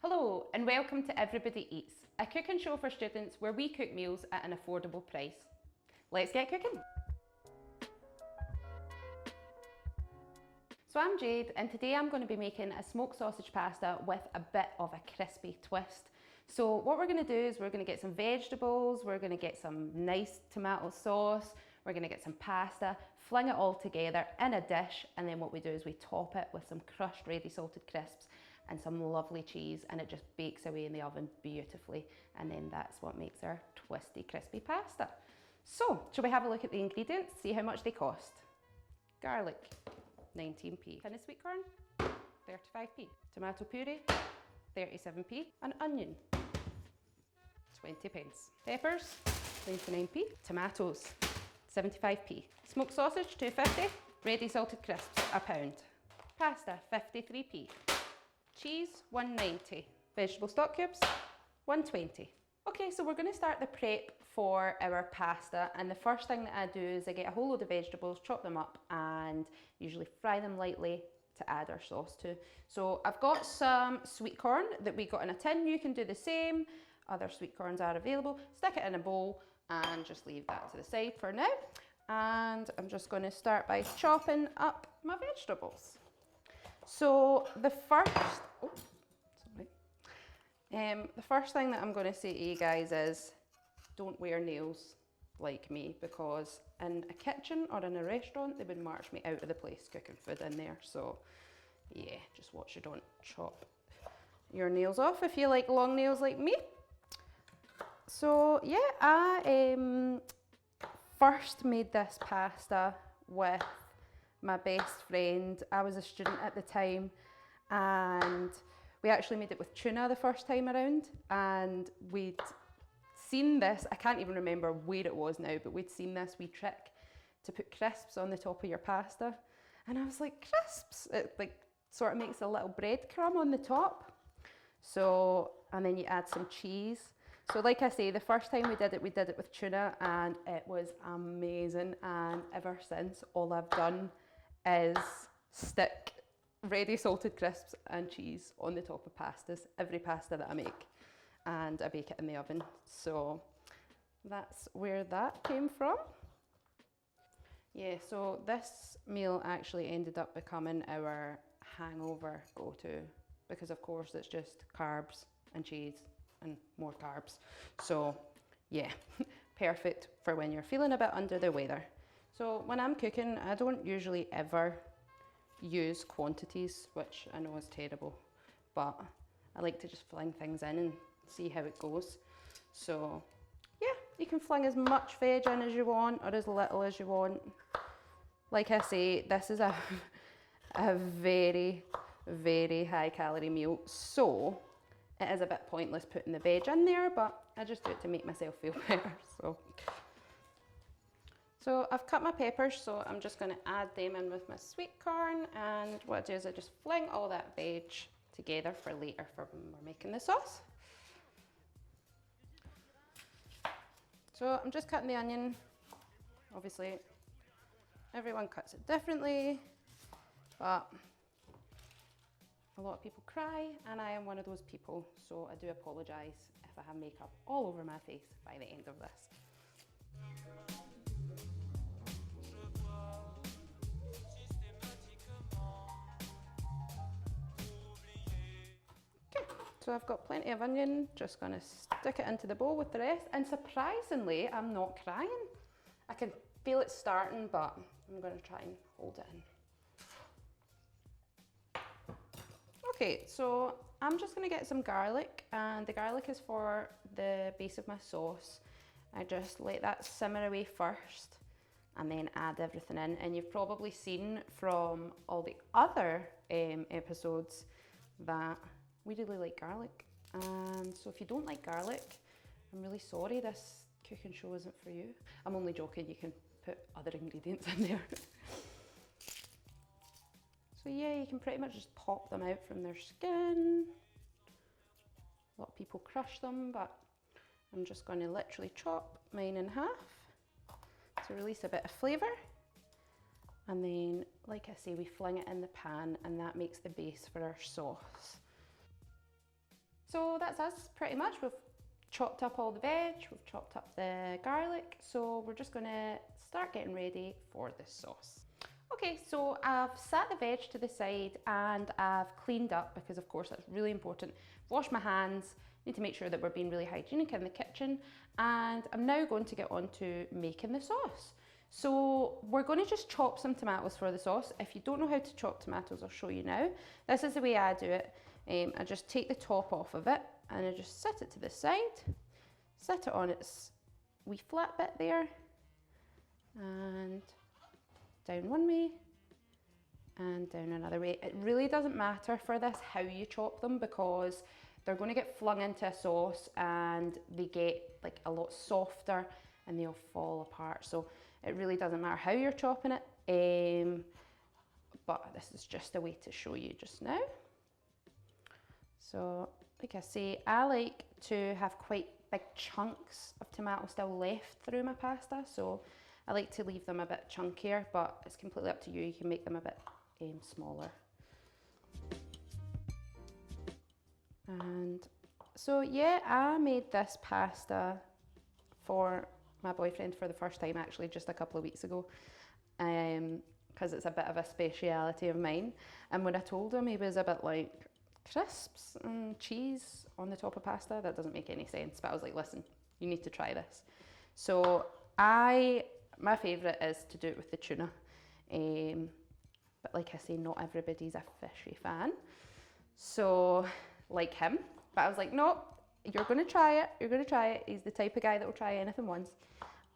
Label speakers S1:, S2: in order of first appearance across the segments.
S1: Hello and welcome to Everybody Eats, a cooking show for students where we cook meals at an affordable price. Let's get cooking! So I'm Jade and today I'm going to be making a smoked sausage pasta with a bit of a crispy twist. So what we're going to do is we're going to get some vegetables, we're going to get some nice tomato sauce, we're going to get some pasta, fling it all together in a dish, and then what we do is we top it with some crushed ready salted crisps and some lovely cheese, and it just bakes away in the oven beautifully, and then that's what makes our twisty crispy pasta. So shall we have a look at the ingredients, see how much they cost? Garlic, 19p. Tin of sweet corn, 35p. Tomato puree, 37p. An onion, 20 pence. Peppers, 99p. Tomatoes, 75p. Smoked sausage, 250. Ready salted crisps, £1. Pasta, 53p. Cheese, 190. Vegetable stock cubes, 120. Okay, so we're going to start the prep for our pasta, and the first thing that I do is I get a whole load of vegetables, chop them up and usually fry them lightly to add our sauce to. So I've got some sweet corn that we got in a tin. You can do the same, other sweet corns are available. Stick it in a bowl and just leave that to the side for now. And I'm just going to start by chopping up my vegetables. So the first thing that I'm going to say to you guys is don't wear nails like me, because in a kitchen or in a restaurant they would march me out of the place cooking food in there. So yeah, just watch you don't chop your nails off if you like long nails like me. So yeah, I first made this pasta with my best friend. I was a student at the time and we actually made it with tuna the first time around, and we'd seen this, I can't even remember where it was now, but we'd seen this wee trick to put crisps on the top of your pasta. And I was like, crisps? It like sort of makes a little breadcrumb on the top. So, and then you add some cheese. So like I say, the first time we did it with tuna and it was amazing. And ever since, all I've done is stick ready salted crisps and cheese on the top of pastas, every pasta that I make, and I bake it in the oven. So that's where that came from. Yeah, so this meal actually ended up becoming our hangover go-to, because of course it's just carbs and cheese and more carbs. So yeah, perfect for when you're feeling a bit under the weather. So when I'm cooking, I don't usually ever use quantities, which I know is terrible, but I like to just fling things in and see how it goes. So yeah, you can fling as much veg in as you want or as little as you want. Like I say, this is a very, very high calorie meal, so it is a bit pointless putting the veg in there, but I just do it to make myself feel better. So I've cut my peppers, so I'm just going to add them in with my sweet corn, and what I do is I just fling all that veg together for later for when we're making the sauce. So I'm just cutting the onion. Obviously everyone cuts it differently, but a lot of people cry and I am one of those people, so I do apologise if I have makeup all over my face by the end of this. So I've got plenty of onion, just going to stick it into the bowl with the rest, and surprisingly I'm not crying. I can feel it starting, but I'm going to try and hold it in. Okay, so I'm just going to get some garlic, and the garlic is for the base of my sauce. I just let that simmer away first and then add everything in, and you've probably seen from all the other episodes that we really like garlic, and so if you don't like garlic, I'm really sorry, this cooking show isn't for you. I'm only joking, you can put other ingredients in there. So yeah, you can pretty much just pop them out from their skin. A lot of people crush them, but I'm just going to literally chop mine in half to release a bit of flavour. And then, like I say, we fling it in the pan, and that makes the base for our sauce. So that's us pretty much. We've chopped up all the veg, we've chopped up the garlic, so we're just gonna start getting ready for the sauce. Okay, so I've set the veg to the side and I've cleaned up, because of course that's really important. Washed my hands, need to make sure that we're being really hygienic in the kitchen, and I'm now going to get on to making the sauce. So we're going to just chop some tomatoes for the sauce. If you don't know how to chop tomatoes, I'll show you now. This is the way I do it. I just take the top off of it and I just set it to the side, set it on its wee flat bit there, and down one way and down another way. It really doesn't matter for this how you chop them, because they're going to get flung into a sauce and they get like a lot softer and they'll fall apart. So it really doesn't matter how you're chopping it, but this is just a way to show you just now. So like I say, I like to have quite big chunks of tomato still left through my pasta, so I like to leave them a bit chunkier, but it's completely up to you. You can make them a bit smaller. And so yeah, I made this pasta for my boyfriend for the first time, actually just a couple of weeks ago, because it's a bit of a speciality of mine. And when I told him, he was a bit like, crisps and cheese on the top of pasta? That doesn't make any sense. But I was like, listen, you need to try this. So my favourite is to do it with the tuna. But like I say, not everybody's a fishy fan. So, like him. But I was like, no, you're going to try it. You're going to try it. He's the type of guy that will try anything once.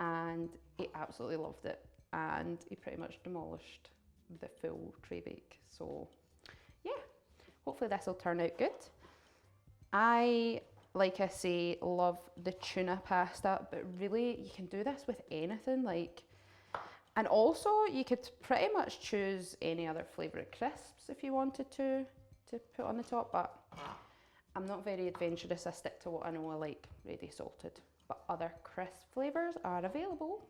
S1: And he absolutely loved it. And he pretty much demolished the full tray bake. So, yeah. Hopefully this will turn out good. I, like I say, love the tuna pasta, but really you can do this with anything, and also you could pretty much choose any other flavour of crisps if you wanted to put on the top, but I'm not very adventurous. I stick to what I know I like, ready salted, but other crisp flavours are available.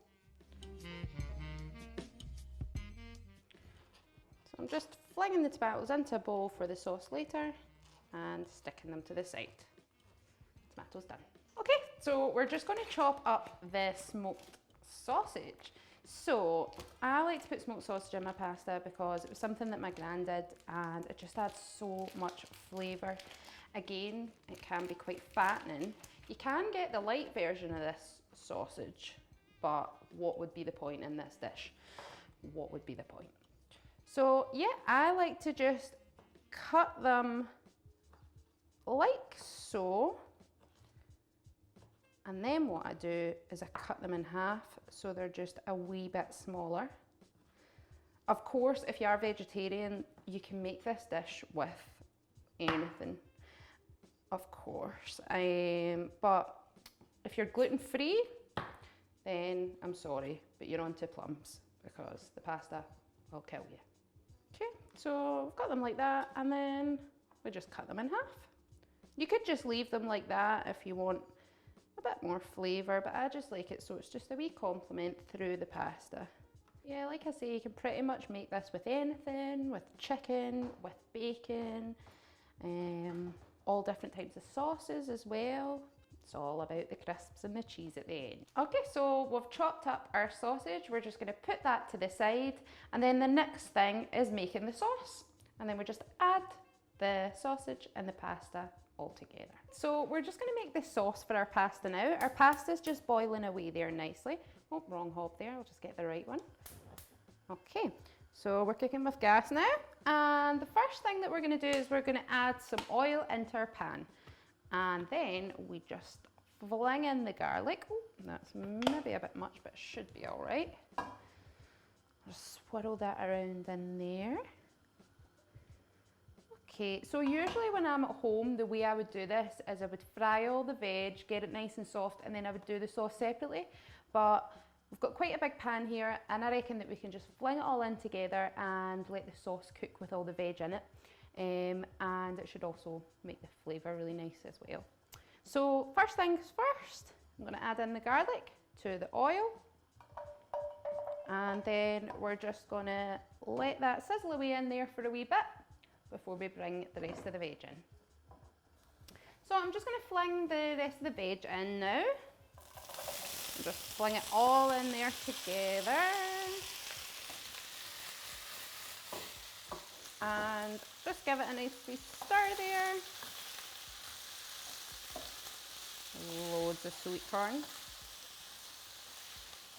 S1: So I'm just flinging the tomatoes into a bowl for the sauce later and sticking them to the side. Tomatoes done. Okay, so we're just going to chop up the smoked sausage. So I like to put smoked sausage in my pasta because it was something that my gran did and it just adds so much flavour. Again, it can be quite fattening. You can get the light version of this sausage, but what would be the point in this dish? What would be the point? So yeah, I like to just cut them like so. And then what I do is I cut them in half so they're just a wee bit smaller. Of course, if you are vegetarian, you can make this dish with anything, of course. But if you're gluten-free, then I'm sorry, but you're on to plums because the pasta will kill you. Okay, so we've got them like that and then we just cut them in half. You could just leave them like that if you want a bit more flavour, but I just like it so it's just a wee compliment through the pasta. Yeah, like I say, you can pretty much make this with anything, with chicken, with bacon, all different types of sauces as well. It's all about the crisps and the cheese at the end. Okay, so we've chopped up our sausage. We're just going to put that to the side, and then the next thing is making the sauce. And then we just add the sausage and the pasta all together. So we're just going to make the sauce for our pasta now. Our pasta's just boiling away there nicely. Oh, wrong hob there. I'll just get the right one. Okay, so we're cooking with gas now. And the first thing that we're going to do is we're going to add some oil into our pan. And then we just fling in the garlic. Oh, that's maybe a bit much, but it should be all right. Just swirl that around in there. Okay, so usually when I'm at home, the way I would do this is I would fry all the veg, get it nice and soft, and then I would do the sauce separately. But we've got quite a big pan here, and I reckon that we can just fling it all in together and let the sauce cook with all the veg in it. And it should also make the flavour really nice as well. So first things first, I'm going to add in the garlic to the oil. And then we're just going to let that sizzle away in there for a wee bit before we bring the rest of the veg in. So I'm just going to fling the rest of the veg in now. Just fling it all in there together. And just give it a nice wee stir there. Loads of sweet corn.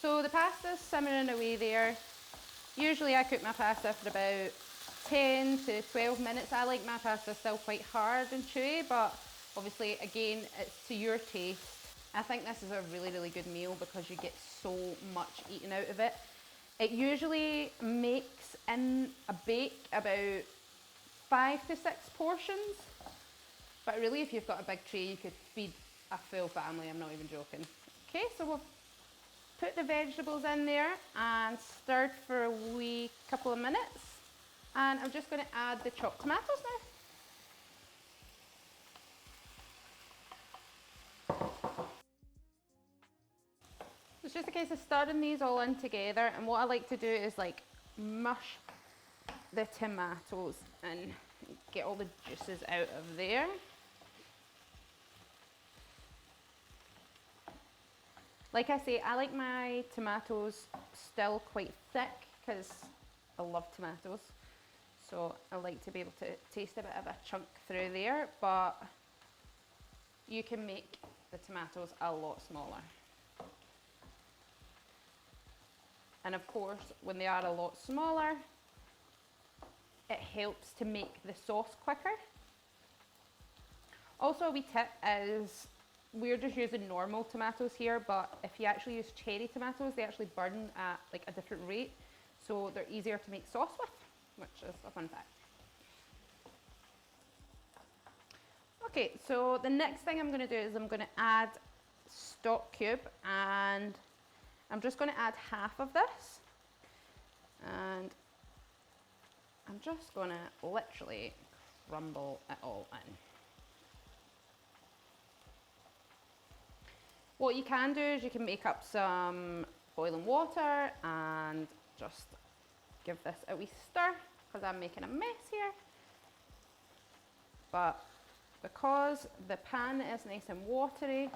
S1: So the pasta's simmering away there. Usually I cook my pasta for about 10 to 12 minutes. I like my pasta still quite hard and chewy, but obviously again, it's to your taste. I think this is a really, really good meal because you get so much eaten out of it. It usually makes in a bake about 5 to 6 portions, but really if you've got a big tray, you could feed a full family, I'm not even joking. Okay, so we'll put the vegetables in there and stirred for a wee couple of minutes. And I'm just going to add the chopped tomatoes now. It's just a case of stirring these all in together, and what I like to do is like mush the tomatoes and get all the juices out of there. Like I say, I like my tomatoes still quite thick because I love tomatoes. So I like to be able to taste a bit of a chunk through there, but you can make the tomatoes a lot smaller. And of course, when they are a lot smaller, it helps to make the sauce quicker. Also, a wee tip is, we're just using normal tomatoes here, but if you actually use cherry tomatoes, they actually burn at like a different rate, so they're easier to make sauce with, which is a fun fact. Okay, so the next thing I'm going to do is I'm going to add stock cube, and I'm just going to add half of this, and I'm just going to literally crumble it all in. What you can do is you can make up some boiling water and just give this a wee stir, because I'm making a mess here. But because the pan is nice and watery,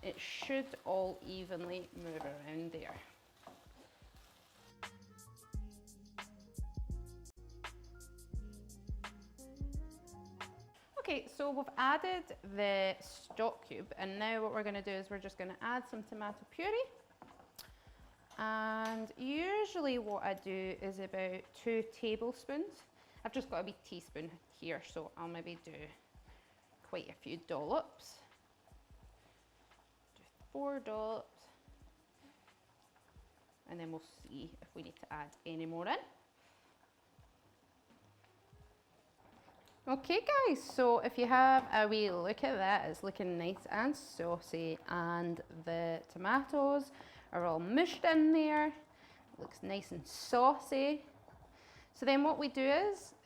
S1: it should all evenly move around there. Okay, so we've added the stock cube, and now what we're going to do is we're just going to add some tomato puree. And usually what I do is about 2 tablespoons. I've just got a wee teaspoon here, so I'll maybe do quite a few dollops. Do 4 dollops. And then we'll see if we need to add any more in. Okay guys, so if you have a wee look at that, it's looking nice and saucy, and the tomatoes are all mushed in there. It looks nice and saucy. So then what we do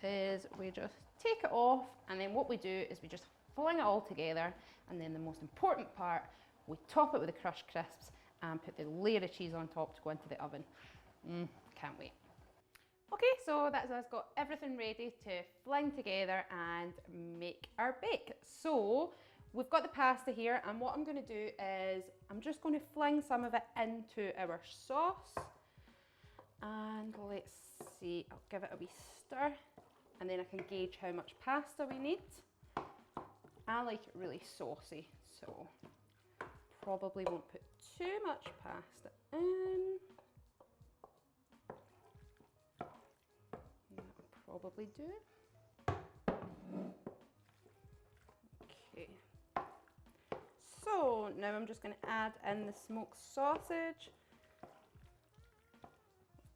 S1: is we just take it off, and then what we do is we just fling it all together, and then the most important part, we top it with the crushed crisps and put the layer of cheese on top to go into the oven. Can't wait. Okay, so that's us got everything ready to fling together and make our bake. So we've got the pasta here, and what I'm going to do is I'm just going to fling some of it into our sauce. And let's see, I'll give it a wee stir, and then I can gauge how much pasta we need. I like it really saucy, so probably won't put too much pasta in. Probably do it. Okay. So now I'm just going to add in the smoked sausage.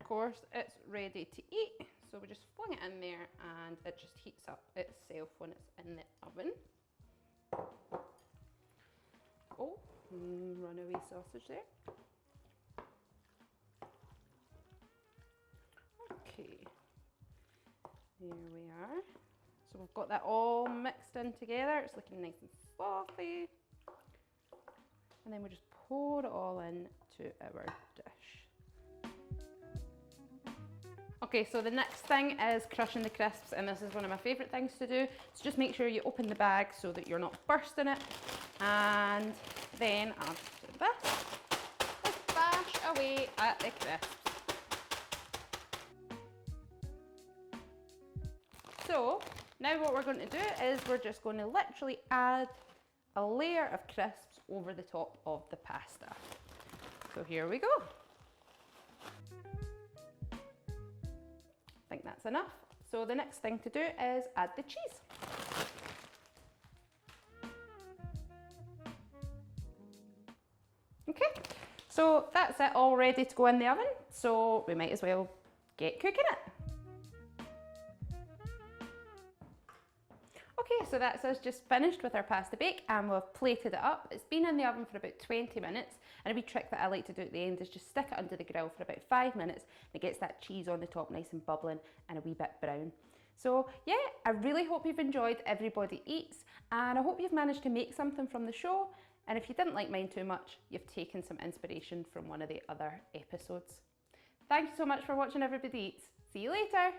S1: Of course, it's ready to eat, so we just fling it in there, and it just heats up itself when it's in the oven. Oh, runaway sausage there. Okay. Here we are. So we've got that all mixed in together. It's looking nice and frothy. And then we just pour it all into our dish. Okay, so the next thing is crushing the crisps, and this is one of my favourite things to do. So just make sure you open the bag so that you're not bursting it. And then I'll just do this. Just bash away at the crisps. So now what we're going to do is we're just going to literally add a layer of crisps over the top of the pasta. So here we go. I think that's enough. So the next thing to do is add the cheese. Okay, so that's it, all ready to go in the oven. So we might as well get cooking it. Okay, so that's us just finished with our pasta bake, and we've plated it up. It's been in the oven for about 20 minutes, and a wee trick that I like to do at the end is just stick it under the grill for about 5 minutes. It gets that cheese on the top nice and bubbling and a wee bit brown. So yeah, I really hope you've enjoyed Everybody Eats, and I hope you've managed to make something from the show. And if you didn't like mine too much, you've taken some inspiration from one of the other episodes. Thank you so much for watching Everybody Eats. See you later.